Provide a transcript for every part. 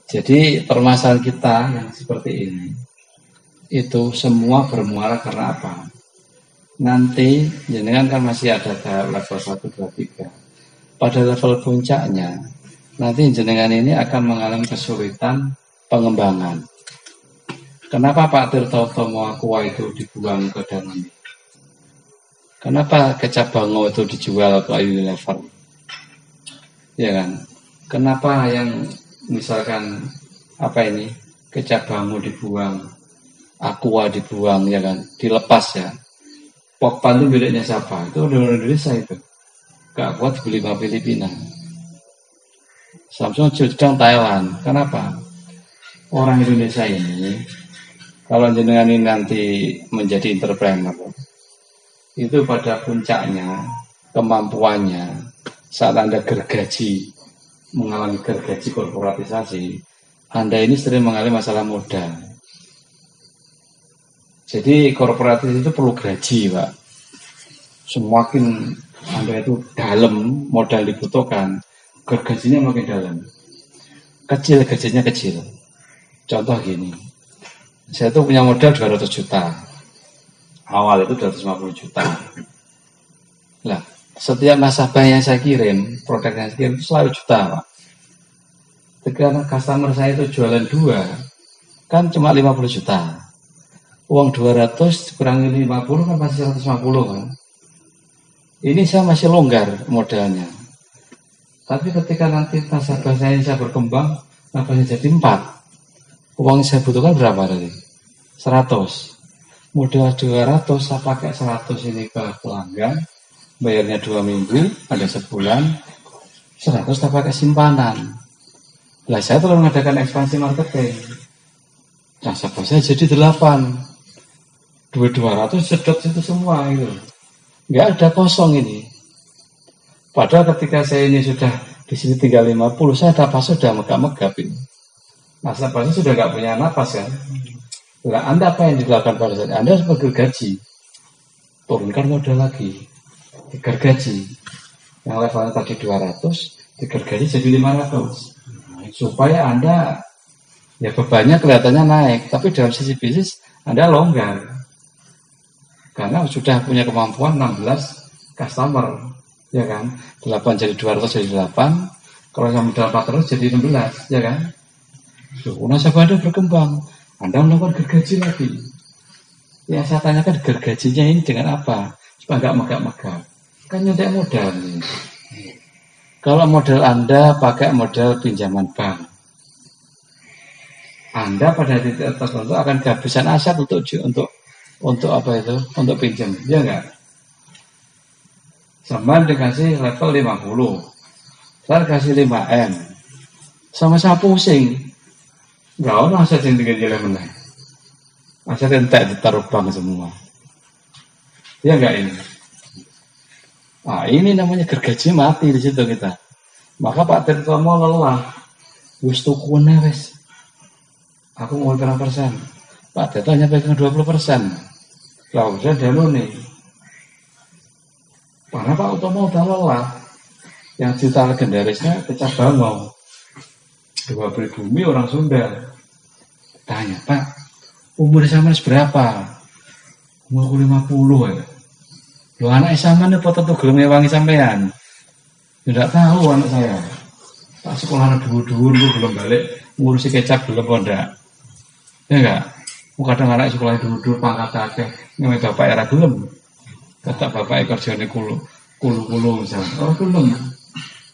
Jadi permasalahan kita yang seperti ini itu semua bermuara karena apa? Nanti jenengan kan masih ada tahap level 1, 2, 3. Pada level puncaknya nanti jenengan ini akan mengalami kesulitan pengembangan. Kenapa Pak Tirto Utomo Aqua itu dibuang ke dalam? Kenapa kecap bango itu dijual ke Unilever? Ya kan? Kenapa yang misalkan apa ini kecap bango dibuang, Aqua dibuang, ya kan? Dilepas ya. Pokpan itu miliknya siapa? Itu orang Indonesia itu. Gak kuat dibeli sama Filipina. Samsung sedang Thailand. Kenapa? Orang Indonesia ini kalau jenengan ini nanti menjadi entrepreneur, itu pada puncaknya kemampuannya saat Anda gergaji, mengalami gergaji korporatisasi, Anda ini sering mengalami masalah modal. Jadi korporatis itu perlu gaji, Pak. Semakin Anda itu dalam modal dibutuhkan, gergajinya makin dalam. Kecil, gajinya kecil. Contoh gini, saya tuh punya modal 200 juta. Awal itu 250 juta. Lah, setiap nasabah yang saya kirim, produk yang saya kirim itu selalu juta, Pak. Ketika customer saya itu jualan 2, kan cuma 50 juta. Uang 200 kurangi 50 kan pasti 150 kan. Ini saya masih longgar modalnya. Tapi ketika nanti nasabah saya berkembang, nasabahnya jadi 4. Uang yang saya butuhkan berapa tadi? 100. Modal 200, saya pakai 100 ini ke pelanggan, bayarnya 2 minggu, ada sebulan, 100 saya pakai simpanan. Lah saya telah mengadakan ekspansi marketing. Nasabah saya jadi 8. 200 sedot itu semua itu. Nggak ada kosong ini. Padahal ketika saya ini sudah di sini 350, saya dapat sudah megap-megap ini. Nasabahnya sudah nggak punya napas kan. Nah, Anda apa yang dilakukan pada saat Anda sebagai gaji, turunkan modal lagi, digergaji. Yang levelnya tadi 200, digergaji jadi 500. Supaya Anda, ya bebannya kelihatannya naik, tapi dalam sisi bisnis Anda longgar. Karena sudah punya kemampuan 16 customer, ya kan? 8 jadi 200 jadi 8, kalau yang modal 400 jadi 16, ya kan? Nasabah Anda berkembang, Anda melakukan gergaji lagi. Yang saya tanyakan gergajinya ini dengan apa? Supaya nggak megap-megap. Kan nyontek modal nih. Kalau modal Anda pakai modal pinjaman bank, Anda pada titik tertentu akan kehabisan aset untuk apa itu? Untuk pinjam, ya nggak? Sama dikasih level 50, saya kasih 5M, sama-sama pusing. Gak ada aset yang tinggal menang. Aset yang tak ditaruh bank semua. Ya enggak ini. Nah, ini namanya gergaji mati di situ kita. Maka Pak Tirto mau lelah. Wis tukune wis. Aku mau berapa persen? Pak Tirto nyampaikan 20%. Lah udah dulu nih. Karena Pak Utomo udah lelah. Yang cerita legendarisnya Kecap Bango. Dua pribumi orang Sunda. Tanya, Pak, umur sama berapa? Umur 50 ya. Loh anak sama nih foto tuh gelem wangi sampean. Tidak tahu anak saya. Pak sekolah dulu tuh belum balik ngurusi kecap belum pondak. Ya enggak? Kadang anak sekolah dulu pangkat akeh ngewe bapak era gelem. Kata bapak kerjane kulu misalnya. Oh gelem.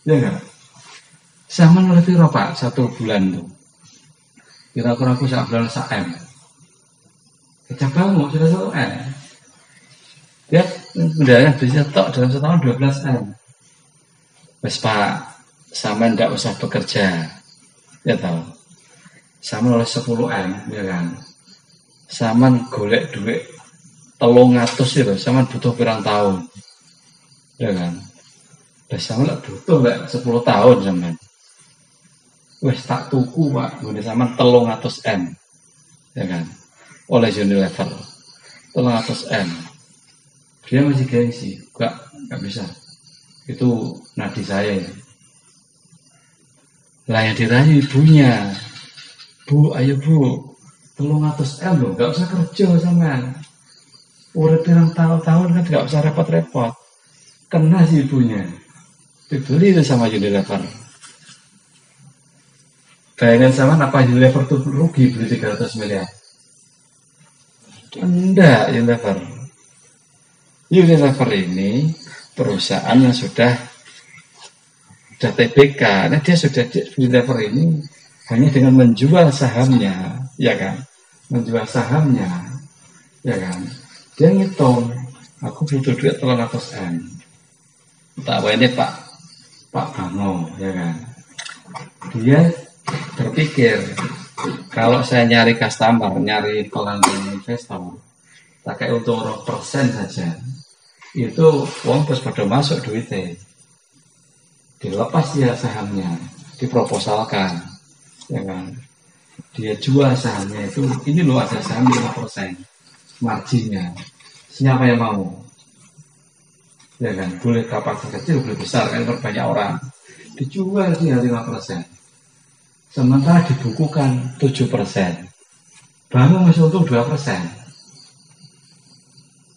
Ya enggak? Sama oleh piro Pak 1 bulan tuh. Kira-kira aku 1 bulan 1M. Kecap bangun sudah 1M. Dia udah bisa tok dalam setahun 12M. Wes Pak, sama ndak usah bekerja. Ya tahu. Sama oleh 10M, ya kan. Sama golek duit 300 itu, sama butuh pirang tahun. Ya kan. Wes sama butuh 10 tahun sampean. Wes tak tuku Pak, ngene sampean 300M. Ya kan. Oleh Unilever. 300M. Dia masih gengsi, enggak bisa. Itu nadi saya. Lah yang dirayu ibunya. Bu, ayo Bu, 300 M loh, nggak usah kerja sampean. Urip pirang tahun-tahun kan nggak usah repot-repot. Kena si ibunya, dibeli itu sama Unilever. Bayangan sama apa Unilever tuh rugi beli 300 miliar? Enggak, Unilever ini perusahaan yang sudah TBK. Nah dia sudah Unilever ini hanya dengan menjual sahamnya, ya kan? Menjual sahamnya, ya kan? Dia ngitung, aku butuh duit 300 M. Tak apa ini Pak Bano, ya kan? Dia berpikir kalau saya nyari customer, nyari pelanggan investor, pakai untung 2% saja, itu uang bos pada masuk duitnya, dilepas dia sahamnya, diproposalkan, ya kan? Dia jual sahamnya itu, ini loh ada saham 5%, marginnya, siapa yang mau? Ya kan, boleh kapasitas kecil, boleh besar, kan banyak orang, dijual dia 5%. Sementara dibukukan 7%. Bangun masih untung 2%.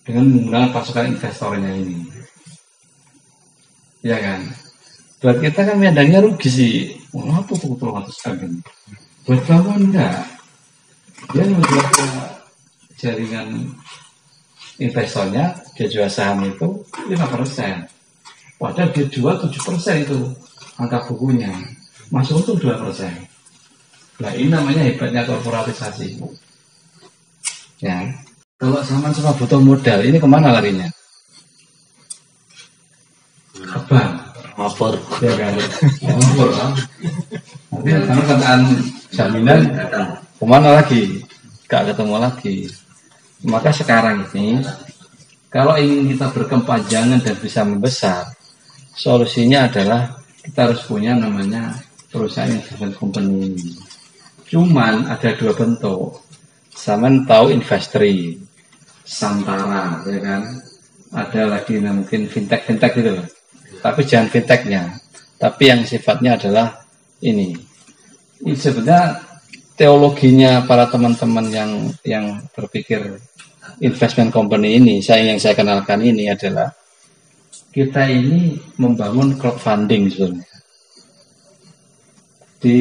Dengan menggunakan pasukan investornya ini. Ya kan? Buat kita kan medangnya rugi sih. Apa tuh 300 M? Buat bangun enggak. Dia menjual jaringan investornya, dia jual saham itu 5%. Padahal dia jual 7% itu angka bukunya. Masuk untung 2%. Nah ini namanya hebatnya korporatisasi. Ya, kalau sama butuh modal, ini kemana larinya? Abang, Over. ya kan? Over, kan? Nanti sama kenaan jaminan, kemana lagi? Gak ketemu lagi. Maka sekarang ini, kalau ingin kita berkepanjangan dan bisa membesar, solusinya adalah kita harus punya namanya perusahaan investment company ini. Cuman ada dua bentuk. Sama tahu Investri, Santara, ya kan? Ada lagi mungkin fintech gitu loh. Tapi jangan fintechnya, tapi yang sifatnya adalah ini. Ini sebenarnya teologinya para teman-teman yang berpikir investment company ini, yang saya kenalkan ini adalah kita ini membangun crowdfunding sebenarnya. Di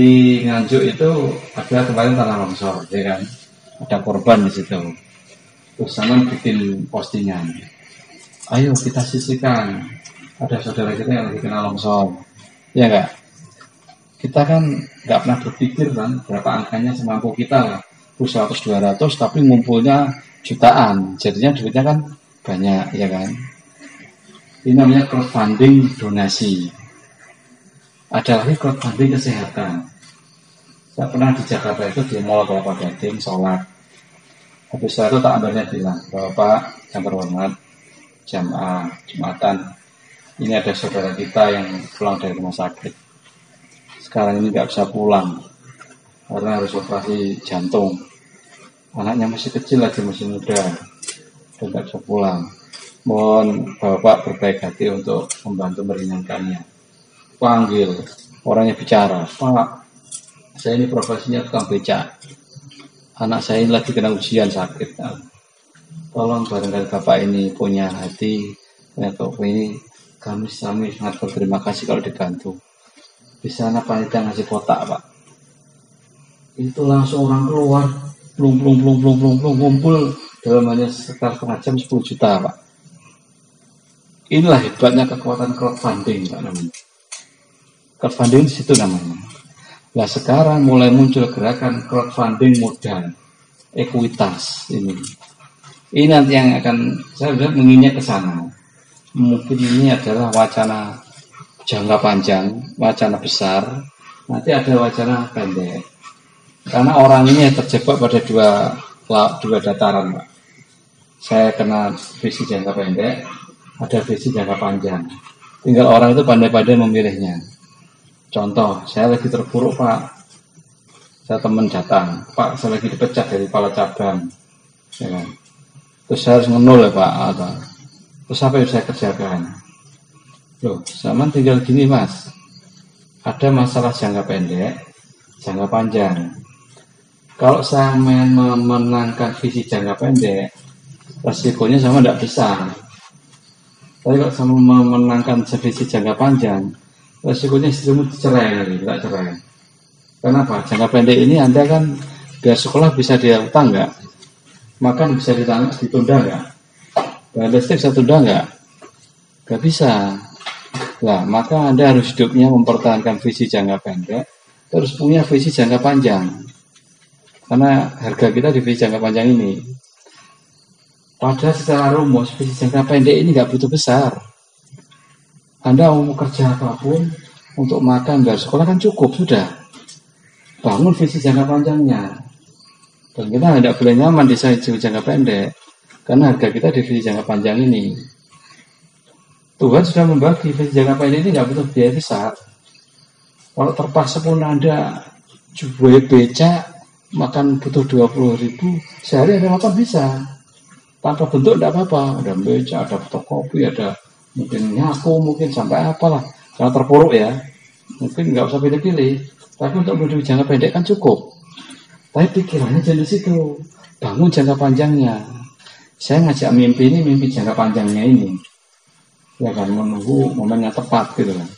Nganjuk itu ada kemarin tanah longsor, ya kan? Ada korban di situ. Terus sama bikin postingan. Ayo kita sisihkan. Ada saudara kita yang lagi kena longsor, ya enggak? Kita kan nggak pernah berpikir kan berapa angkanya semampu kita lah. 100-200 tapi ngumpulnya jutaan. Jadinya duitnya kan banyak, ya kan? Ini namanya crowdfunding donasi. Ada lagi crowdfunding kesehatan. Saya pernah di Jakarta itu di Mall Kelapa Gading sholat. Habis itu tak ambilnya bilang, Bapak yang berhormat, Jumatan, ini ada saudara kita yang pulang dari rumah sakit. Sekarang ini nggak bisa pulang karena harus operasi jantung. Anaknya masih kecil lagi, masih muda, dan nggak bisa pulang. Mohon Bapak berbaik hati untuk membantu meringankannya. Panggil orangnya bicara, Pak, saya ini profesinya tukang becak, anak saya ini lagi kena ujian sakit, tolong barangkali Bapak ini punya hati untuk ini, kami sangat berterima kasih kalau dibantu. Di sana panitia ngasih kotak Pak, itu langsung orang keluar plung ngumpul dalam hanya sekitar setengah jam 10 juta Pak. Inilah hebatnya kekuatan crowdfunding Pak namanya. Crowdfunding di situ namanya. Nah sekarang mulai muncul gerakan crowdfunding modal, ekuitas ini. Ini nanti yang akan saya lihat menginjak ke sana. Mungkin ini adalah wacana jangka panjang, wacana besar. Nanti ada wacana pendek. Karena orang ini terjebak pada dua dataran, Pak. Saya kena visi jangka pendek, ada visi jangka panjang. Tinggal orang itu pandai-pandai memilihnya. Contoh, saya lagi terpuruk Pak, saya teman datang, Pak saya lagi dipecat dari kepala cabang, ya kan? Terus saya harus ngenul ya Pak, terus apa yang saya kerjakan? Loh, zaman tinggal gini Mas, ada masalah jangka pendek, jangka panjang. Kalau saya memenangkan visi jangka pendek, resikonya sama tidak besar. Tapi kalau saya memenangkan visi jangka panjang, resikonya istri cerai lagi, tidak cerai. Kenapa? Jangka pendek ini Anda kan biar sekolah bisa diutang nggak? Makan bisa ditunda nggak? Bayar listrik bisa tunda nggak? Nggak bisa. Lah, maka Anda harus hidupnya mempertahankan visi jangka pendek, terus punya visi jangka panjang. Karena harga kita di visi jangka panjang ini. Padahal secara rumus, visi jangka pendek ini nggak butuh besar. Anda mau kerja apapun, untuk makan, bayar sekolah kan cukup, sudah. Bangun visi jangka panjangnya. Dan kita tidak boleh nyaman di visi jangka pendek. Karena harga kita di visi jangka panjang ini. Tuhan sudah membagi visi jangka pendek ini nggak butuh biaya besar. Kalau terpaksa pun Anda jual becak, makan butuh 20.000, sehari ada makan bisa. Tanpa bentuk tidak apa-apa, ada becak, ada fotokopi, ada mungkin nyaku, mungkin sampai apalah. Karena terpuruk ya, mungkin nggak usah pilih-pilih. Tapi untuk menuju jangka pendek kan cukup. Tapi pikirannya jadi situ, bangun jangka panjangnya. Saya ngajak mimpi ini, mimpi jangka panjangnya ini. Ya kan, menunggu momennya tepat gitu kan.